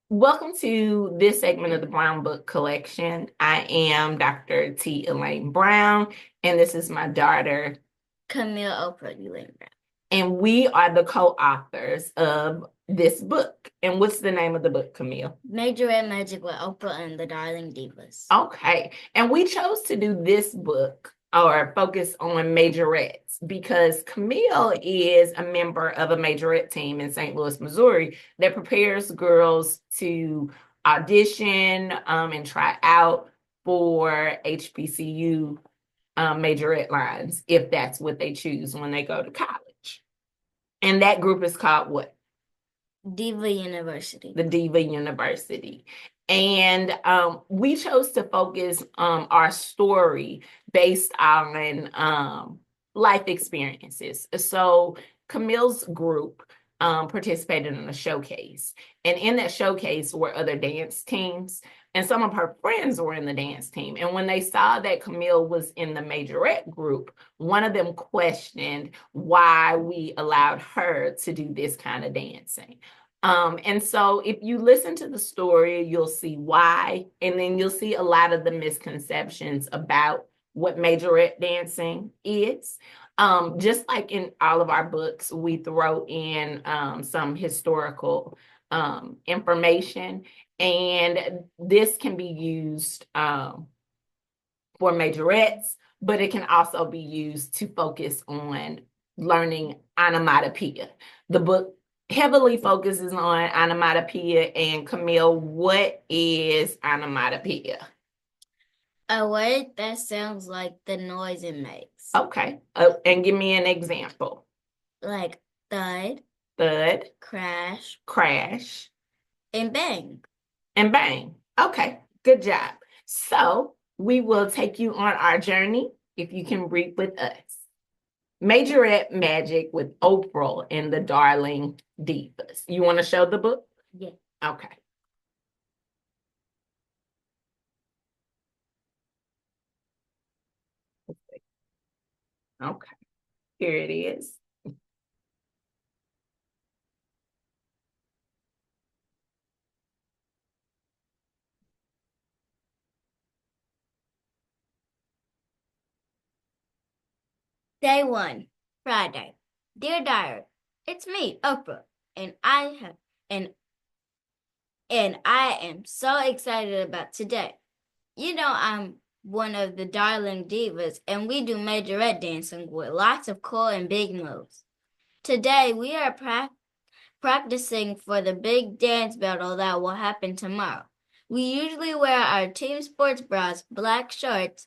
Welcome to this segment of the Brown Book Collection. I am Dr. T. Elaine Brown, and this is my daughter, Camille, Opral, Elaine. and we are the co-authors of this book. And what's the name of the book, Camille? Majorette Magic with Opral and the Darling Divas. Okay, and we chose to do this book or focus on majorettes because Camille is a member of a majorette team in St. Louis, Missouri that prepares girls to audition and try out for HBCU majorette lines if that's what they choose when they go to college. And that group is called what? Diva University. The Diva University. And we chose to focus our story based on life experiences. So Camille's group participated in a showcase. And in that showcase were other dance teams. And some of her friends were in the dance team. And when they saw that Camille was in the majorette group, one of them questioned why we allowed her to do this kind of dancing. And so if you listen to the story, you'll see why, and then you'll see a lot of the misconceptions about what majorette dancing is. Just like in all of our books, we throw in some historical information, and this can be used for majorettes, but it can also be used to focus on learning onomatopoeia. The book heavily focuses on onomatopoeia. And Camille, what is onomatopoeia? A word that sounds like the noise it makes. Okay, and give me an example. Like thud, Thud, crash, crash, and bang. and bang. Okay, good job. So we will take you on our journey if you can read with us. Majorette Magic with Opral and the Darling Divas. You want to show the book? Yeah. Okay. Okay. Here it is. Day 1, Friday. Dear Diary, it's me, Oprah, and and I am so excited about today. You know I'm one of the Darling Divas, and we do majorette dancing with lots of cool and big moves. Today we are practicing for the big dance battle that will happen tomorrow. We usually wear our team sports bras, black shorts,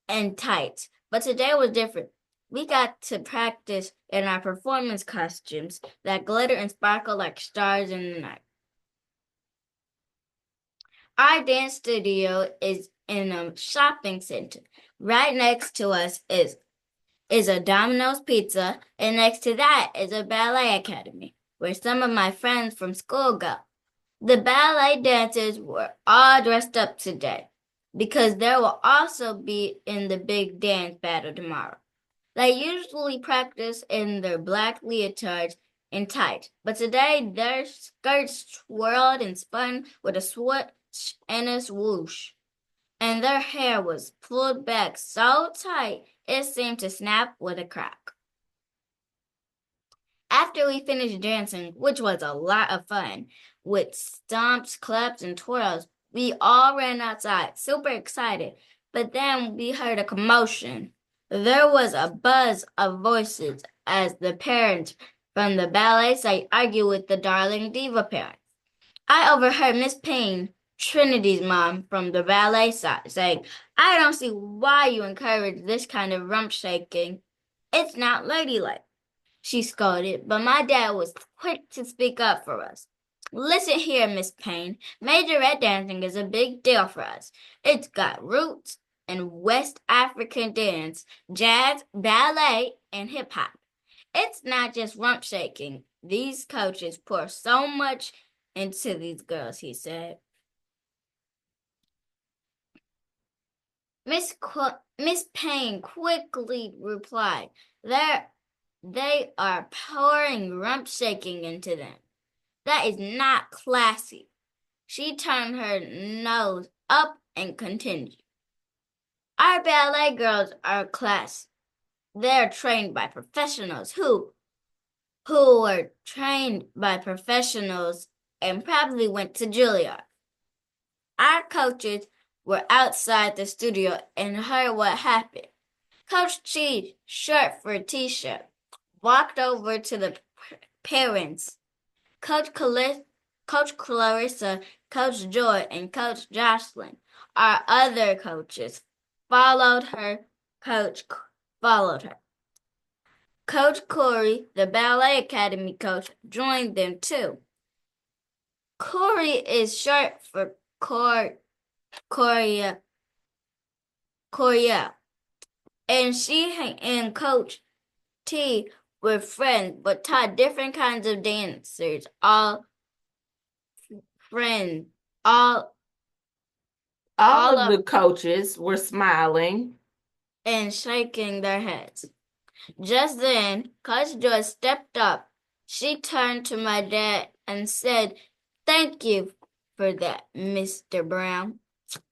and tights, but today was different. We got to practice in our performance costumes that glitter and sparkle like stars in the night. Our dance studio is in a shopping center. Right next to us is a Domino's Pizza, and next to that is a ballet academy where some of my friends from school go. The ballet dancers were all dressed up today because they will also be in the big dance battle tomorrow. They usually practice in their black leotards and tights, but today their skirts swirled and spun with a switch and a swoosh, and their hair was pulled back so tight it seemed to snap with a crack. After we finished dancing, which was a lot of fun, with stomps, claps, and twirls, we all ran outside, super excited. But then we heard a commotion. There was a buzz of voices as the parents from the ballet site argued with the Darling Diva parents. I overheard Miss Payne, Trinity's mom from the ballet side, saying, I don't see why you encourage this kind of rump shaking. It's not ladylike, she scolded, but my dad was quick to speak up for us. Listen here, Miss Payne. Majorette dancing is a big deal for us. It's got roots in West African dance, jazz, ballet, and hip hop. It's not just rump shaking. These coaches pour so much into these girls, he said. Miss Payne quickly replied, they are pouring rump shaking into them. That is not classy. She turned her nose up and continued. Our ballet girls are class. They're trained by professionals who were trained by professionals and probably went to Juilliard. Our coaches were outside the studio and heard what happened. Coach Cheese, short for T-shirt, walked over to the parents. Coach Clarissa, Coach Joy, and Coach Jocelyn, our other coaches, followed her. Coach followed her. Coach Corey, the ballet academy coach, joined them too. Corey is short for Coria, and she and Coach T were friends, but taught different kinds of dancers. All friends, all of the coaches were smiling and shaking their heads. Just then, Coach Joy stepped up. She turned to my dad and said, "Thank you for that, Mr. Brown."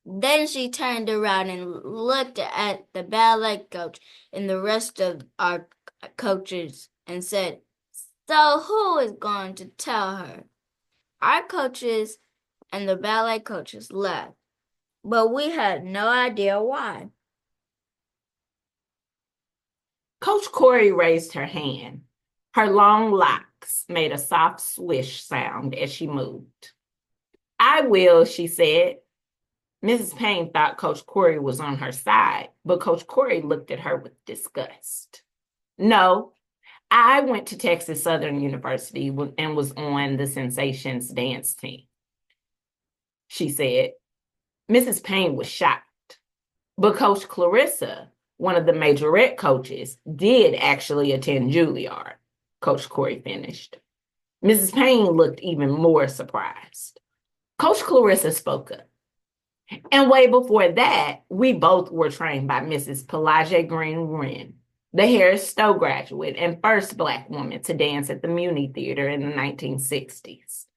Then she turned around and looked at the ballet coach and the rest of our coaches and said, "So who is going to tell her?" Our coaches and the ballet coaches laughed, but we had no idea why. Coach Corey raised her hand. Her long locks made a soft swish sound as she moved. "I will," she said. Mrs. Payne thought Coach Corey was on her side, but Coach Corey looked at her with disgust. "No, I went to Texas Southern University and was on the Sensations dance team," she said. Mrs. Payne was shocked, but Coach Clarissa, one of the Majorette coaches, did actually attend Juilliard, Coach Corey finished. Mrs. Payne looked even more surprised. Coach Clarissa spoke up. "And way before that, we both were trained by Mrs. Pelagie Green-Wren, the Harris Stowe graduate and first Black woman to dance at the Muni Theater in the 1960s.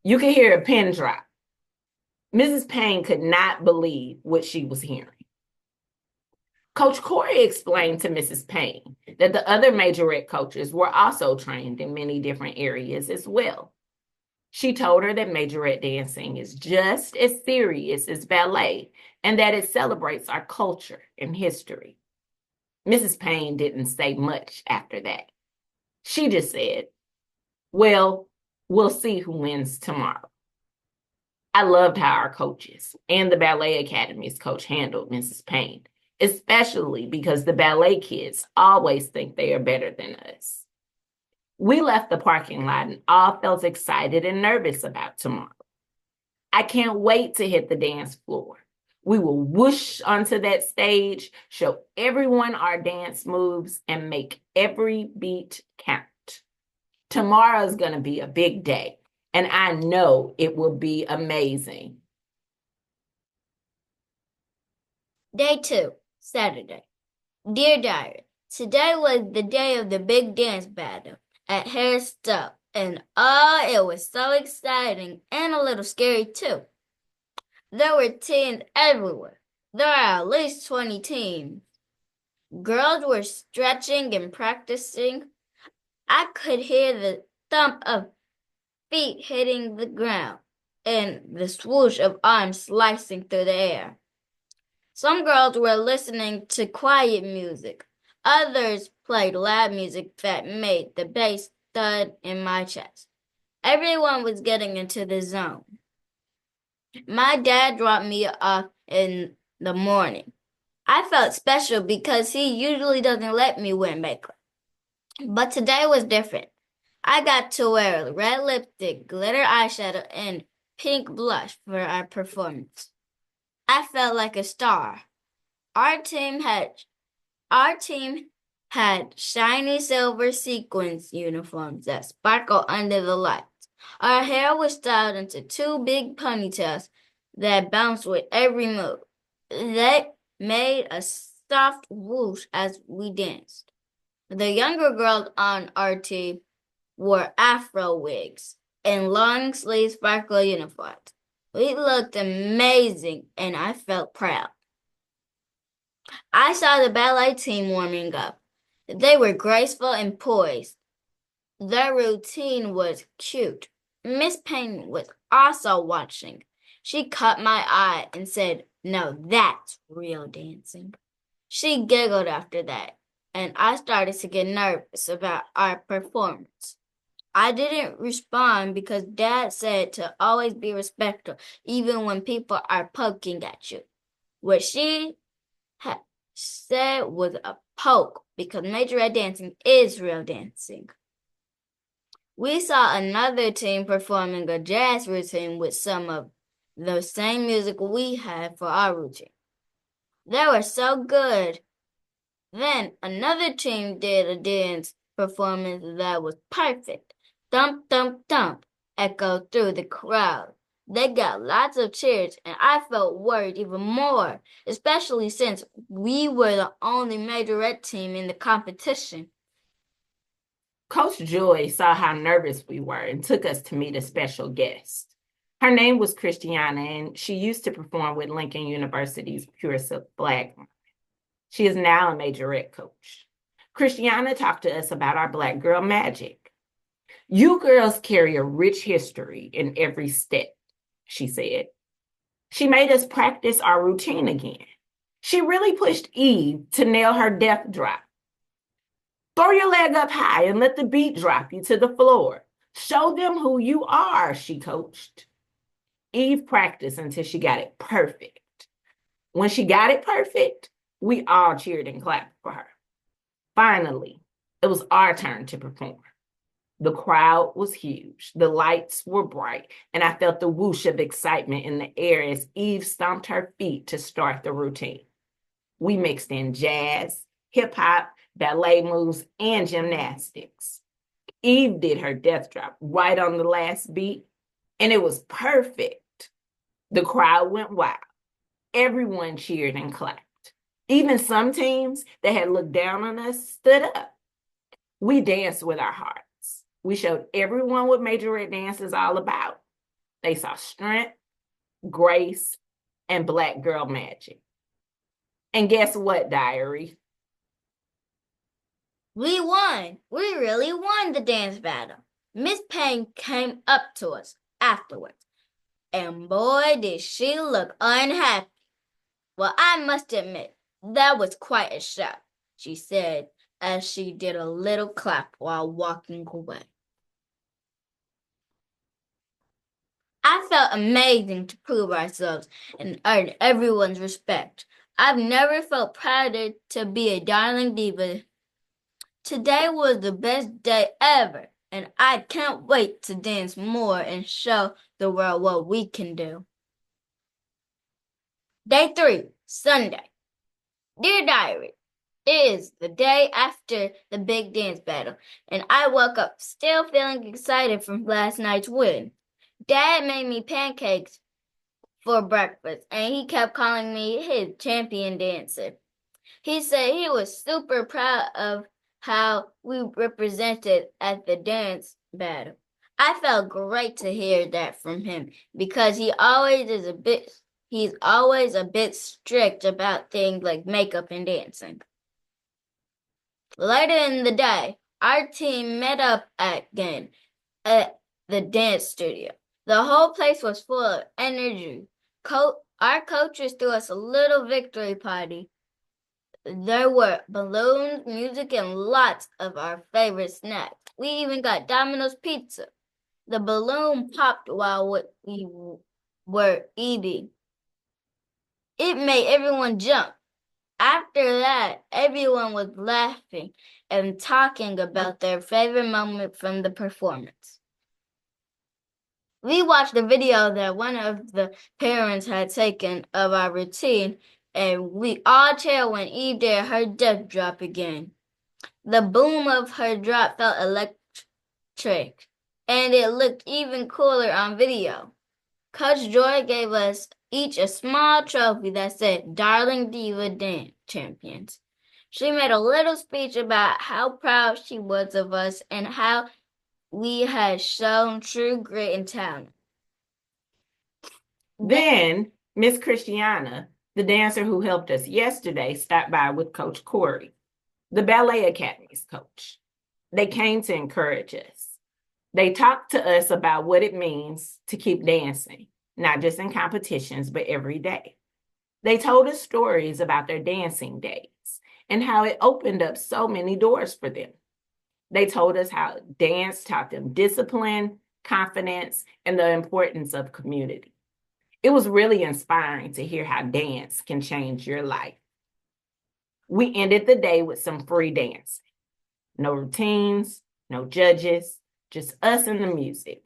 You could hear a pin drop. Mrs. Payne could not believe what she was hearing. Coach Corey explained to Mrs. Payne that the other Majorette coaches were also trained in many different areas as well. She told her that Majorette dancing is just as serious as ballet and that it celebrates our culture and history. Mrs. Payne didn't say much after that. She just said, "Well, we'll see who wins tomorrow." I loved how our coaches and the Ballet Academy's coach handled Mrs. Payne, especially because the ballet kids always think they are better than us. We left the parking lot and all felt excited and nervous about tomorrow. I can't wait to hit the dance floor. We will whoosh onto that stage, show everyone our dance moves, and make every beat count. Tomorrow's going to be a big day, and I know it will be amazing. Day 2, Saturday. Dear Diary, today was the day of the big dance battle at Harris Stowe, and oh, it was so exciting and a little scary too. There were teams everywhere. There are at least 20 teams. Girls were stretching and practicing. I could hear the thump of feet hitting the ground and the swoosh of arms slicing through the air. Some girls were listening to quiet music. Others played loud music that made the bass thud in my chest. Everyone was getting into the zone. My dad dropped me off in the morning. I felt special because he usually doesn't let me wear makeup. But today was different. I got to wear red lipstick, glitter eyeshadow, and pink blush for our performance. I felt like a star. Our team had shiny silver sequins uniforms that sparkled under the lights. Our hair was styled into 2 big ponytails that bounced with every move. They made a soft whoosh as we danced. The younger girls on our team wore afro wigs in long sleeve sparkle uniforms. We looked amazing, and I felt proud. I saw the ballet team warming up. They were graceful and poised. Their routine was cute. Miss Payne was also watching. She caught my eye and said, "No, that's real dancing." She giggled after that, and I started to get nervous about our performance. I didn't respond because Dad said to always be respectful, even when people are poking at you. What she had said was a poke because Majorette dancing is real dancing. We saw another team performing a jazz routine with some of the same music we had for our routine. They were so good. Then another team did a dance performance that was perfect. Thump, thump, thump echoed through the crowd. They got lots of cheers, and I felt worried even more, especially since we were the only Majorette team in the competition. Coach Joy saw how nervous we were and took us to meet a special guest. Her name was Christiana, and she used to perform with Lincoln University's Pure Silk Flag. She is now a Majorette coach. Christiana talked to us about our Black Girl Magic. You girls carry a rich history in every step, she said. She made us practice our routine again. She really pushed Eve to nail her death drop. Throw your leg up high and let the beat drop you to the floor. Show them who you are, she coached. Eve practiced until she got it perfect. When she got it perfect, we all cheered and clapped for her. Finally, it was our turn to perform. The crowd was huge, the lights were bright, and I felt the whoosh of excitement in the air as Eve stomped her feet to start the routine. We mixed in jazz, hip-hop, ballet moves, and gymnastics. Eve did her death drop right on the last beat, and it was perfect. The crowd went wild. Everyone cheered and clapped. Even some teams that had looked down on us stood up. We danced with our hearts. We showed everyone what Majorette dance is all about. They saw strength, grace, and Black girl magic. And guess what, Diary? We won. We really won the dance battle. Miss Payne came up to us afterwards, and boy, did she look unhappy. Well, I must admit, that was quite a shock, she said as she did a little clap while walking away. I felt amazing to prove ourselves and earn everyone's respect. I've never felt prouder to be a Darling Diva. Today was the best day ever, and I can't wait to dance more and show the world what we can do. Day 3, Sunday. Dear Diary, it is the day after the big dance battle, and I woke up still feeling excited from last night's win. Dad made me pancakes for breakfast, and he kept calling me his champion dancer. He said he was super proud of how we represented at the dance battle. I felt great to hear that from him because he's always a bit strict about things like makeup and dancing. Later in the day, our team met up again at the dance studio. The whole place was full of energy. Our coaches threw us a little victory party. There were balloons, music, and lots of our favorite snacks. We even got Domino's pizza. The balloon popped while we were eating. It made everyone jump. After that, everyone was laughing and talking about their favorite moment from the performance. We watched a video that one of the parents had taken of our routine, and we all cheered when Eve did her death drop again. The boom of her drop felt electric, and it looked even cooler on video. Coach Joy gave us each a small trophy that said Darling Diva Dance Champions. She made a little speech about how proud she was of us and how we had shown true grit and talent. Then Miss Christiana, the dancer who helped us yesterday, stopped by with Coach Corey, the Ballet Academy's coach. They came to encourage us. They talked to us about what it means to keep dancing, not just in competitions, but every day. They told us stories about their dancing days and how it opened up so many doors for them. They told us how dance taught them discipline, confidence, and the importance of community. It was really inspiring to hear how dance can change your life. We ended the day with some free dancing. No routines, no judges, just us and the music.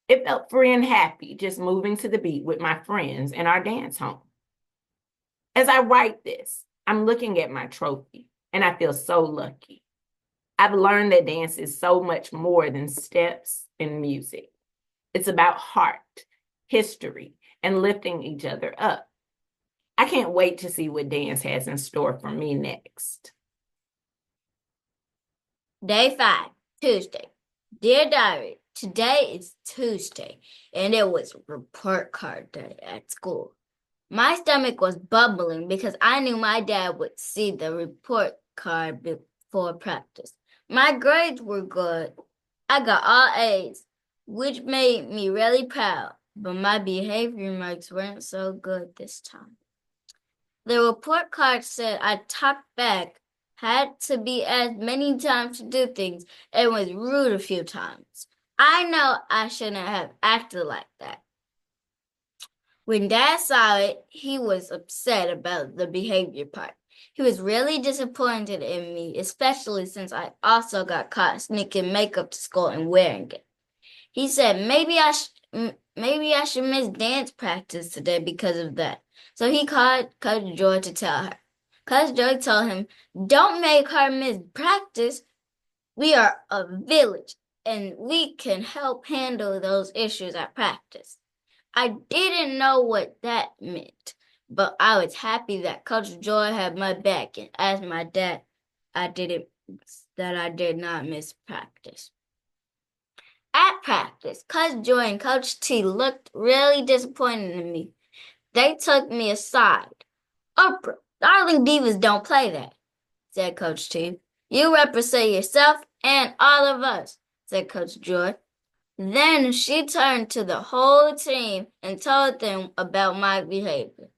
It felt free and happy just moving to the beat with my friends in our dance home. As I write this, I'm looking at my trophy and I feel so lucky. I've learned that dance is so much more than steps and music. It's about heart, history, and lifting each other up. I can't wait to see what dance has in store for me next. Day 5, Tuesday. Dear Diary, today is Tuesday, and it was report card day at school. My stomach was bubbling because I knew my dad would see the report card before practice. My grades were good. I got all A's, which made me really proud, but my behavior marks weren't so good this time. The report card said I talked back, had to be asked many times to do things, and was rude a few times. I know I shouldn't have acted like that. When Dad saw it, he was upset about the behavior part. He was really disappointed in me, especially since I also got caught sneaking makeup to school and wearing it. He said maybe I should miss dance practice today because of that. So he called Coach Joy to tell her. Coach Joy told him, "Don't make her miss practice. We are a village, and we can help handle those issues at practice." I didn't know what that meant, but I was happy that Coach Joy had my back and asked my dad I did not miss practice. At practice, Coach Joy and Coach T looked really disappointed in me. They took me aside. "Opral, Darling Divas don't play that," said Coach T. "You represent yourself and all of us," said Coach Joy. Then she turned to the whole team and told them about my behavior.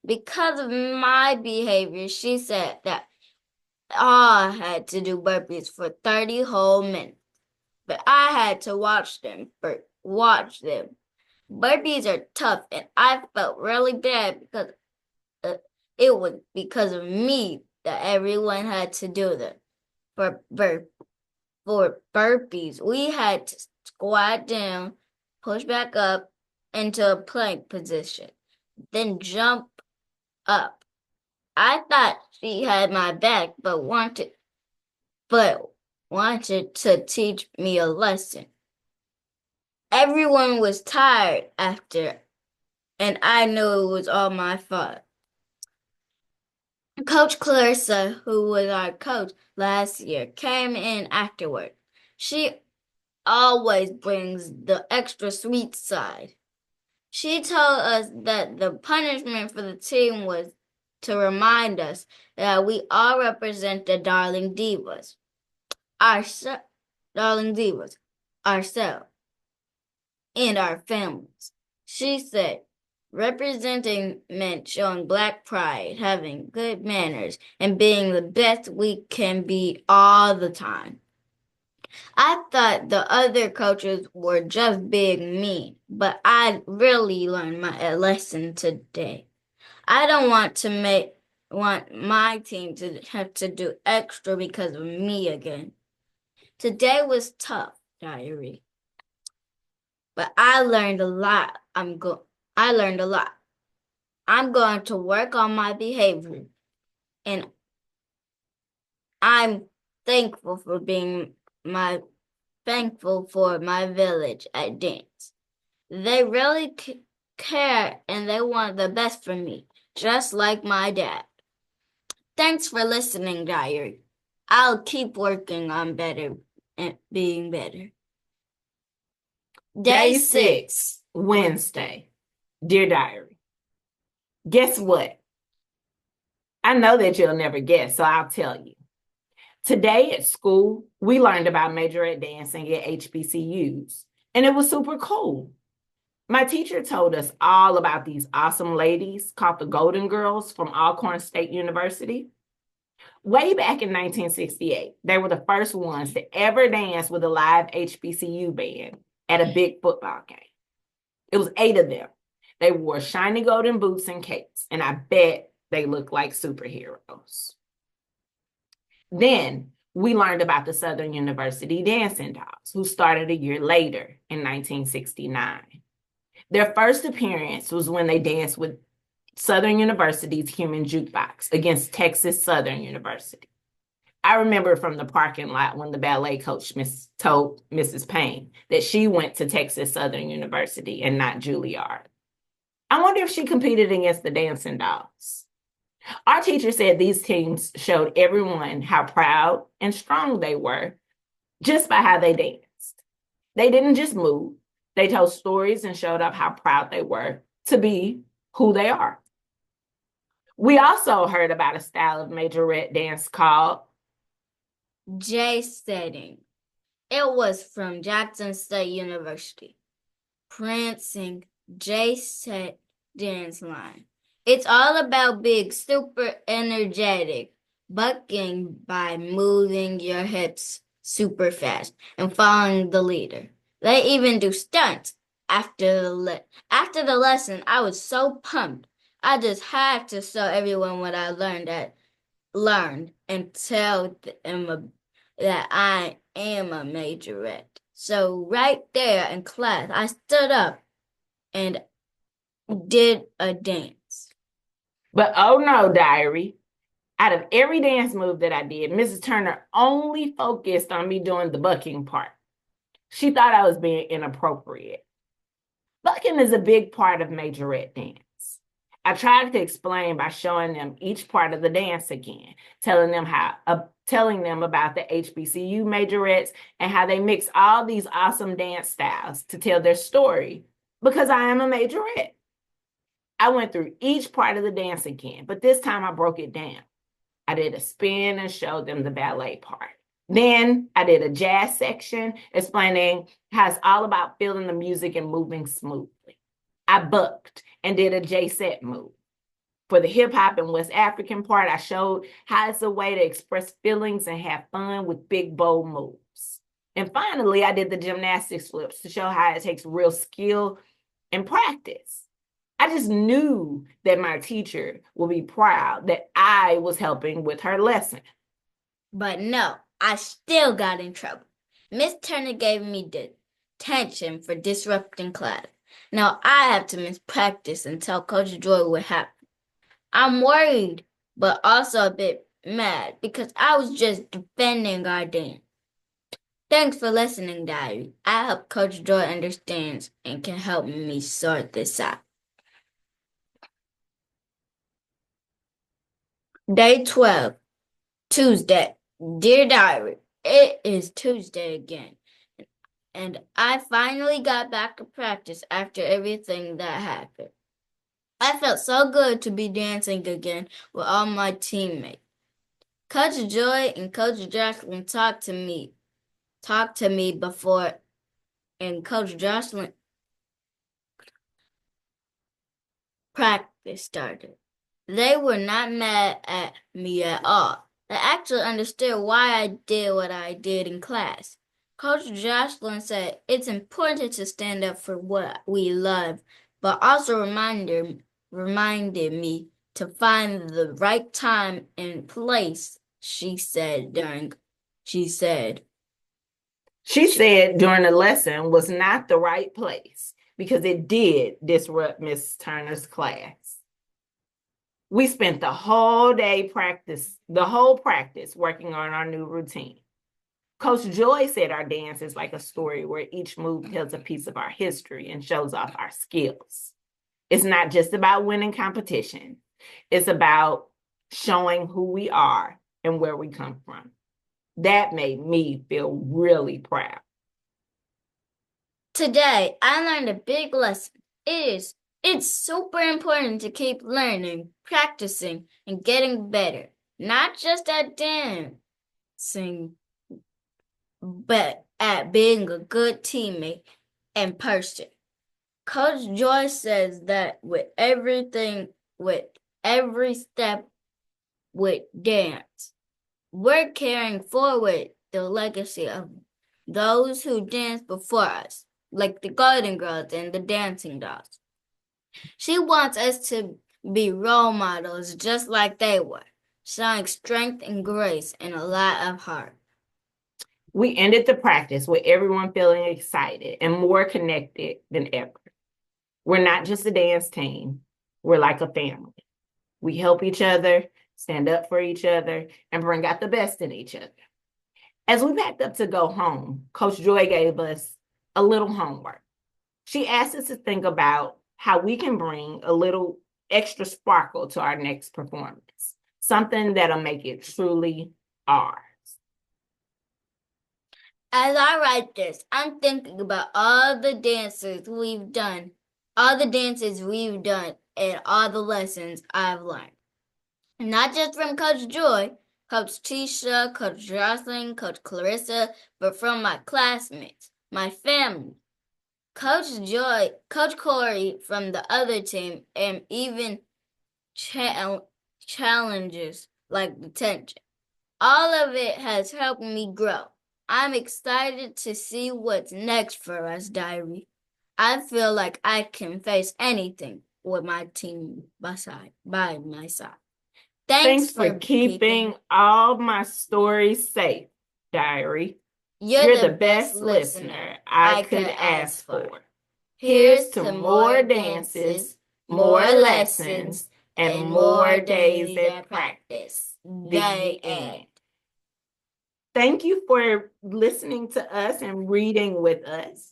Because of my behavior, she said that I had to do burpees for 30 whole minutes. But I had to watch them. Burpees are tough, and I felt really bad because it was because of me that everyone had to do them. For burpees, we had to squat down, push back up into a plank position, then jump up. I thought she had my back, but wanted to teach me a lesson. Everyone was tired after, and I knew it was all my fault. Coach Clarissa, who was our coach last year, came in afterward. She always brings the extra sweet side. She told us that the punishment for the team was to remind us that we all represent the Darling Divas. Darling Divas, ourselves, and our families. She said, representing meant showing Black pride, having good manners, and being the best we can be all the time. I thought the other coaches were just being mean, but I really learned my lesson today. I don't want my team to have to do extra because of me again. Today was tough, diary. But I learned a lot. I learned a lot. I'm going to work on my behavior, and I'm thankful for my village at dance. They really care and they want the best for me, just like my dad. Thanks for listening, diary. I'll keep working on better and being better. Day 6. Wednesday. Dear Diary, guess what? I know that you'll never guess, so I'll tell you. Today at school, we learned about majorette dancing at HBCUs, and it was super cool. My teacher told us all about these awesome ladies called the Golden Girls from Alcorn State University. Way back in 1968, they were the first ones to ever dance with a live HBCU band at a big football game. It was 8 of them. They wore shiny golden boots and capes, and I bet they looked like superheroes. Then we learned about the Southern University Dancing Dolls, who started a year later in 1969. Their first appearance was when they danced with Southern University's Human Jukebox against Texas Southern University. I remember from the parking lot when the ballet coach told Mrs. Payne that she went to Texas Southern University and not Juilliard. I wonder if she competed against the Dancing Dolls. Our teacher said these teams showed everyone how proud and strong they were just by how they danced. They didn't just move. They told stories and showed up how proud they were to be who they are. We also heard about a style of majorette dance called J-setting. It was from Jackson State University. Prancing J-set dance line. It's all about being super energetic, bucking by moving your hips super fast and following the leader. They even do stunts. After the lesson, I was so pumped. I just had to show everyone what I learned and tell them that I am a majorette. So right there in class, I stood up and did a dance. But oh no, Diary. Out of every dance move that I did, Mrs. Turner only focused on me doing the bucking part. She thought I was being inappropriate. Bucking is a big part of majorette dance. I tried to explain by showing them each part of the dance again, telling them about the HBCU majorettes and how they mix all these awesome dance styles to tell their story because I am a majorette. I went through each part of the dance again, but this time I broke it down. I did a spin and showed them the ballet part. Then I did a jazz section explaining how it's all about feeling the music and moving smoothly. I bucked and did a J-set move. For the hip hop and West African part, I showed how it's a way to express feelings and have fun with big, bold moves. And finally, I did the gymnastics flips to show how it takes real skill and practice. I just knew that my teacher would be proud that I was helping with her lesson. But no, I still got in trouble. Miss Turner gave me detention for disrupting class. Now I have to miss practice and tell Coach Joy what happened. I'm worried, but also a bit mad because I was just defending our dance. Thanks for listening, Diary. I hope Coach Joy understands and can help me sort this out. Day 12, Tuesday. Dear Diary, it is Tuesday again, and I finally got back to practice after everything that happened. I felt so good to be dancing again with all my teammates. Coach Joy and Coach Jocelyn talked to me before, and Coach Jocelyn practice started. They were not mad at me at all. They actually understood why I did what I did in class. Coach Jocelyn said it's important to stand up for what we love, but also reminded me to find the right time and place, she said during the lesson was not the right place because it did disrupt Miss Turner's class. We spent the whole practice working on our new routine. Coach Joy said our dance is like a story where each move tells a piece of our history and shows off our skills. It's not just about winning competition. It's about showing who we are and where we come from. That made me feel really proud. Today, I learned a big lesson. It's super important to keep learning, practicing, and getting better. Not just at dancing, but at being a good teammate and person. Coach Joy says that with every step with dance, we're carrying forward the legacy of those who danced before us, like the Golden Girls and the Dancing Dolls. She wants us to be role models just like they were, showing strength and grace and a lot of heart. We ended the practice with everyone feeling excited and more connected than ever. We're not just a dance team, we're like a family. We help each other, stand up for each other, and bring out the best in each other. As we packed up to go home, Coach Joy gave us a little homework. She asked us to think about how we can bring a little extra sparkle to our next performance, something that'll make it truly ours. As I write this, I'm thinking about all the dances we've done, and all the lessons I've learned. Not just from Coach Joy, Coach Tisha, Coach Jocelyn, Coach Clarissa, but from my classmates, my family, Coach Joy, Coach Corey from the other team, and even challenges like detention. All of it has helped me grow. I'm excited to see what's next for us, Diary. I feel like I can face anything with my team by my side. Thanks for keeping all my stories safe, Diary. You're the best listener I could ask for. Here's to more dances, more lessons, and more days at practice. The end. Thank you for listening to us and reading with us.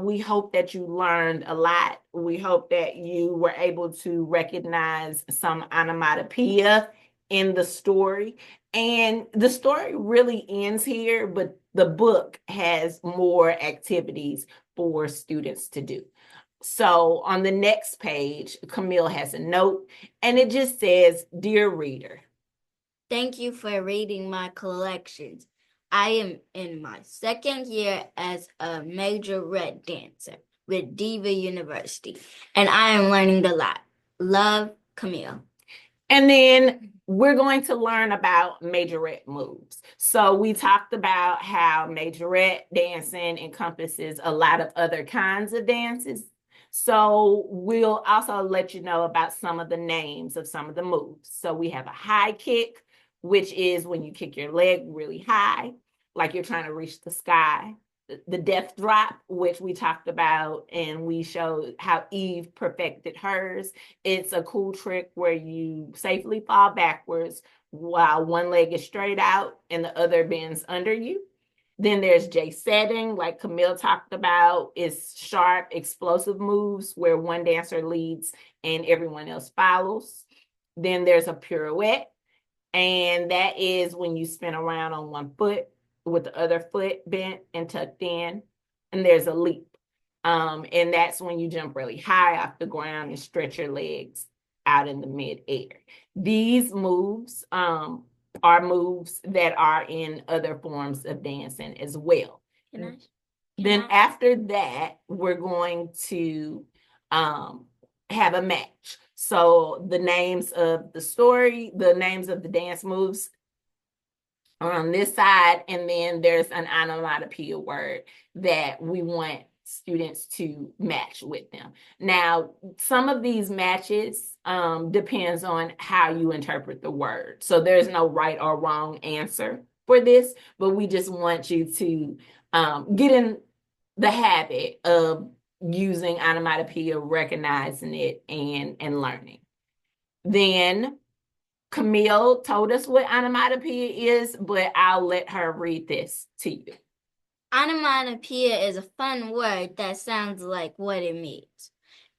We hope that you learned a lot. We hope that you were able to recognize some onomatopoeia in the story. And the story really ends here, but the book has more activities for students to do. So on the next page, Camille has a note, and it just says, "Dear reader, thank you for reading my collections. I am in my second year as a Majorette dancer with Diva University, and I am learning a lot. Love, Camille." And then we're going to learn about majorette moves. So we talked about how majorette dancing encompasses a lot of other kinds of dances. So we'll also let you know about some of the names of some of the moves. So we have a high kick, which is when you kick your leg really high, like you're trying to reach the sky. The death drop, which we talked about, and we showed how Eve perfected hers. It's a cool trick where you safely fall backwards while one leg is straight out and the other bends under you. Then there's J setting, like Camille talked about. It's sharp, explosive moves where one dancer leads and everyone else follows. Then there's a pirouette, and that is when you spin around on one foot with the other foot bent and tucked in. And there's a leap. And that's when you jump really high off the ground and stretch your legs out in the mid-air. These moves are moves that are in other forms of dancing as well. After that, we're going to have a match. So the names of the story, the names of the dance moves are on this side, and then there's an onomatopoeia word that we want students to match with them. Now, some of these matches depends on how you interpret the word. So there's no right or wrong answer for this, but we just want you to get in the habit of using onomatopoeia, recognizing it, and learning. Then Camille told us what onomatopoeia is, but I'll let her read this to you. Onomatopoeia is a fun word that sounds like what it means.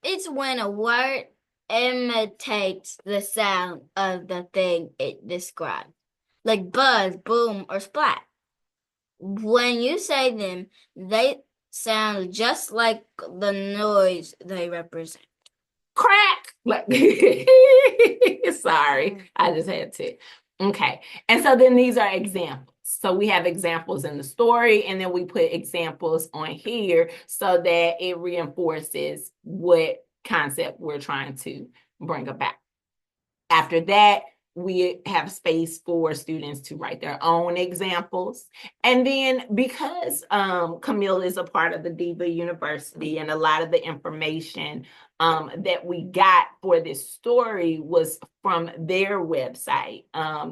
It's when a word imitates the sound of the thing it describes, like buzz, boom, or splat. When you say them, sounds just like the noise they represent. Crack. Like, sorry, I just had to. Okay. And so then these are examples. So we have examples in the story, and then we put examples on here so that it reinforces what concept we're trying to bring about. After that, we have space for students to write their own examples. And then because Camille is a part of the Diva University, and a lot of the information that we got for this story was from their website,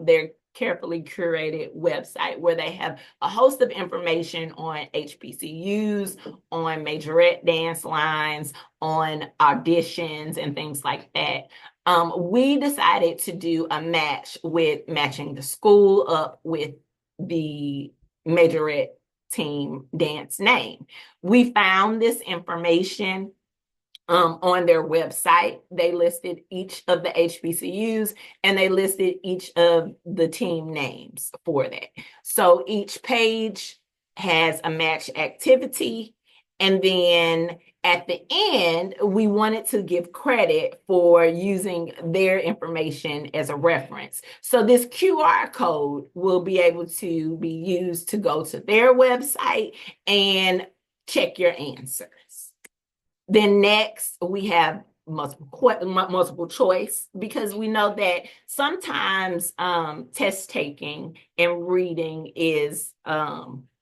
their carefully curated website, where they have a host of information on HBCUs, on majorette dance lines, on auditions, and things like that. We decided to do a match with matching the school up with the majorette team dance name. We found this information on their website. They listed each of the HBCUs, and they listed each of the team names for that. So each page has a match activity, and then at the end, we wanted to give credit for using their information as a reference. So this QR code will be able to be used to go to their website and check your answers. Then next, we have multiple choice, because we know that sometimes test taking and reading is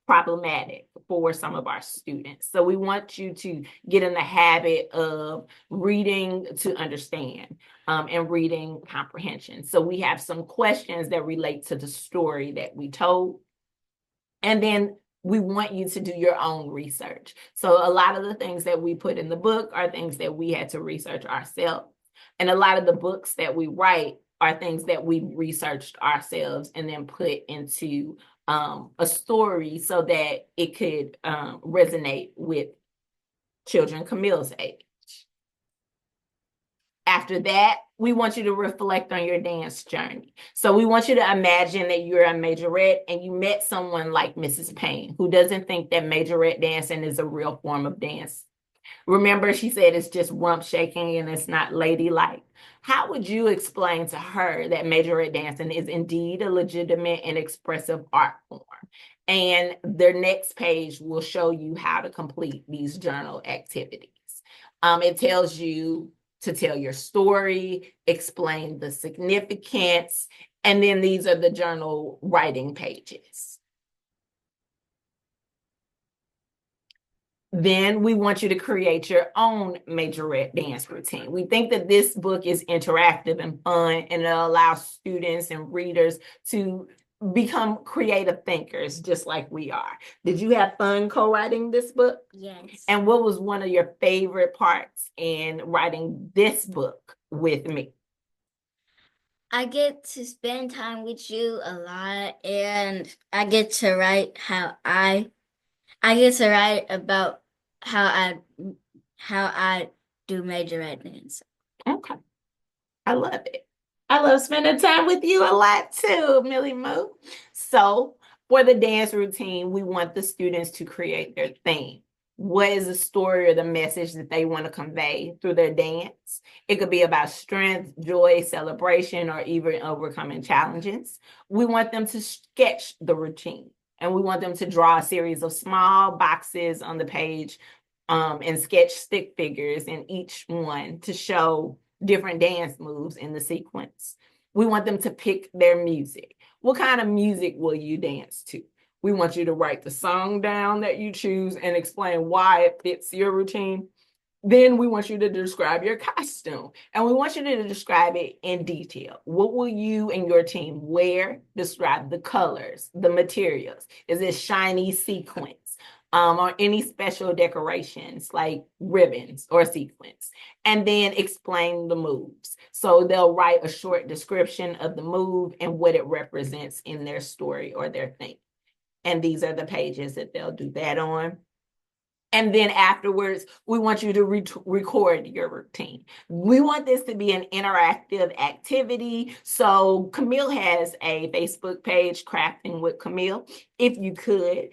problematic for some of our students. So we want you to get in the habit of reading to understand and reading comprehension. So we have some questions that relate to the story that we told. And then we want you to do your own research. So a lot of the things that we put in the book are things that we had to research ourselves. And a lot of the books that we write are things that we researched ourselves and then put into a story so that it could resonate with children Camille's age. After that, we want you to reflect on your dance journey. So we want you to imagine that you're a majorette and you met someone like Mrs. Payne, who doesn't think that majorette dancing is a real form of dance. Remember, she said it's just rump shaking and it's not ladylike. How would you explain to her that majorette dancing is indeed a legitimate and expressive art form? And their next page will show you how to complete these journal activities. It tells you to tell your story, explain the significance, and then these are the journal writing pages. Then we want you to create your own majorette dance routine. We think that this book is interactive and fun, and it allows students and readers to become creative thinkers just like we are. Did you have fun co-writing this book? Yes. And what was one of your favorite parts in writing this book with me? I get to spend time with you a lot, and I get to write about how I do majorette dance. Okay. I love it. I love spending time with you a lot too, Millie Moo. So for the dance routine, we want the students to create their theme. What is the story or the message that they want to convey through their dance? It could be about strength, joy, celebration, or even overcoming challenges. We want them to sketch the routine, and we want them to draw a series of small boxes on the page and sketch stick figures in each one to show different dance moves in the sequence. We want them to pick their music. What kind of music will you dance to? We want you to write the song down that you choose and explain why it fits your routine. Then we want you to describe your costume, and we want you to describe it in detail. What will you and your team wear? Describe the colors, the materials. Is it shiny sequins? Or any special decorations like ribbons or sequins, and then explain the moves. So they'll write a short description of the move and what it represents in their story or their thing. And these are the pages that they'll do that on. And then afterwards, we want you to record your routine. We want this to be an interactive activity. So Camille has a Facebook page, Crafting with Camille. If you could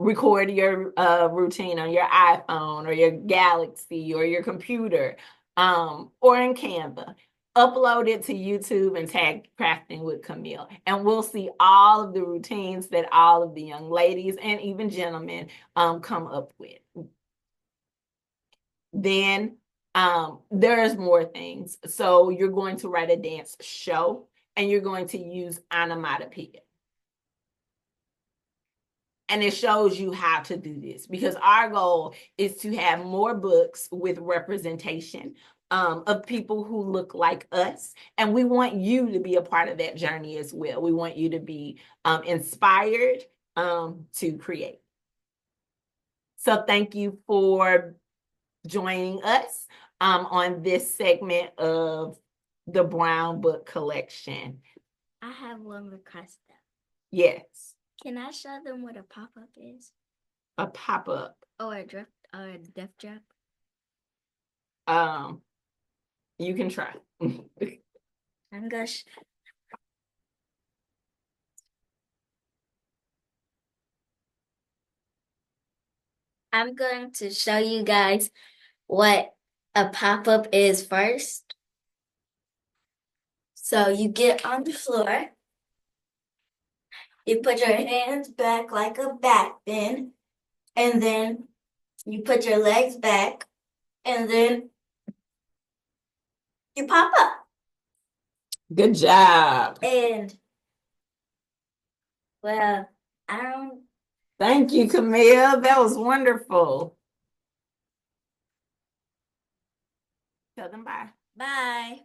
record your routine on your iPhone or your Galaxy or your computer, or in Canva. Upload it to YouTube and tag Crafting with Camille. And we'll see all of the routines that all of the young ladies and even gentlemen come up with. Then there's more things. So you're going to write a dance show and you're going to use onomatopoeia. And it shows you how to do this because our goal is to have more books with representation of people who look like us. And we want you to be a part of that journey as well. We want you to be inspired to create. So thank you for joining us on this segment of the Brown Book Collection. I have one request though. Yes. Can I show them what a pop-up is? A pop-up. Or a death drop? You can try. I'm going to I'm going to show you guys what a pop-up is first. So you get on the floor. You put your hands back like a back bend, and then you put your legs back, and then you pop up. Good job. And, well, I don't... Thank you, Camille. That was wonderful. Tell them bye. Bye.